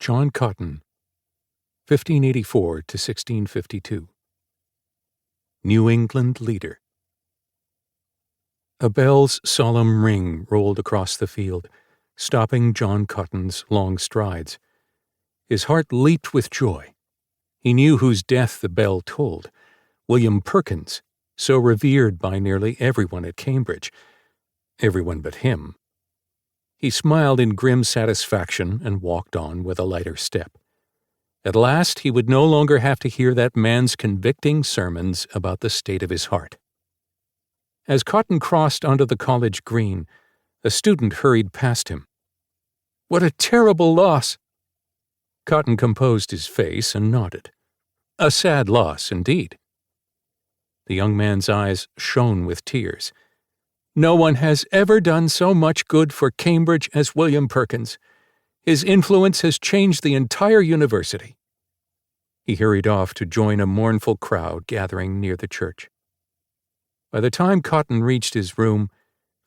John Cotton, 1584 to 1652. New England Leader. A bell's solemn ring rolled across the field, stopping John Cotton's long strides. His heart leaped with joy. He knew whose death the bell tolled, William Perkins, so revered by nearly everyone at Cambridge, everyone but him. He smiled in grim satisfaction and walked on with a lighter step. At last he would no longer have to hear that man's convicting sermons about the state of his heart. As Cotton crossed onto the college green, a student hurried past him. "What a terrible loss!" Cotton composed his face and nodded. "A sad loss, indeed." The young man's eyes shone with tears. "No one has ever done so much good for Cambridge as William Perkins. His influence has changed the entire university." He hurried off to join a mournful crowd gathering near the church. By the time Cotton reached his room,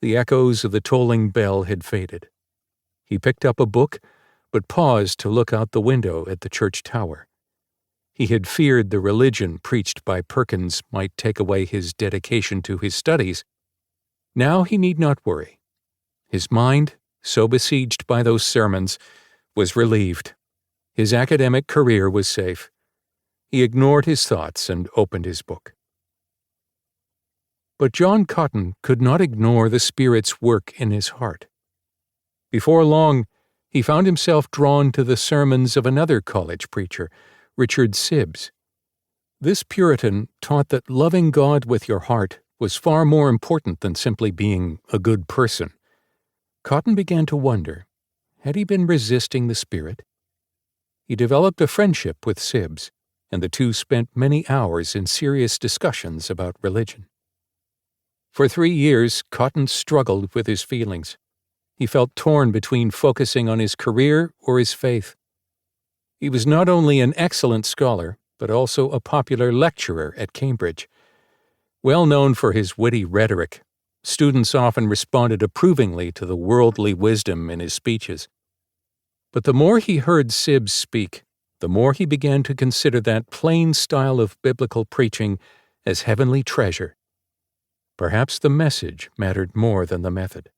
the echoes of the tolling bell had faded. He picked up a book, but paused to look out the window at the church tower. He had feared the religion preached by Perkins might take away his dedication to his studies. Now he need not worry. His mind, so besieged by those sermons, was relieved. His academic career was safe. He ignored his thoughts and opened his book. But John Cotton could not ignore the Spirit's work in his heart. Before long, he found himself drawn to the sermons of another college preacher, Richard Sibbes. This Puritan taught that loving God with your heart was far more important than simply being a good person. Cotton began to wonder, had he been resisting the Spirit? He developed a friendship with Sibbes, and the two spent many hours in serious discussions about religion. For 3 years, Cotton struggled with his feelings. He felt torn between focusing on his career or his faith. He was not only an excellent scholar, but also a popular lecturer at Cambridge. Well known for his witty rhetoric, students often responded approvingly to the worldly wisdom in his speeches. But the more he heard Sibbes speak, the more he began to consider that plain style of biblical preaching as heavenly treasure. Perhaps the message mattered more than the method.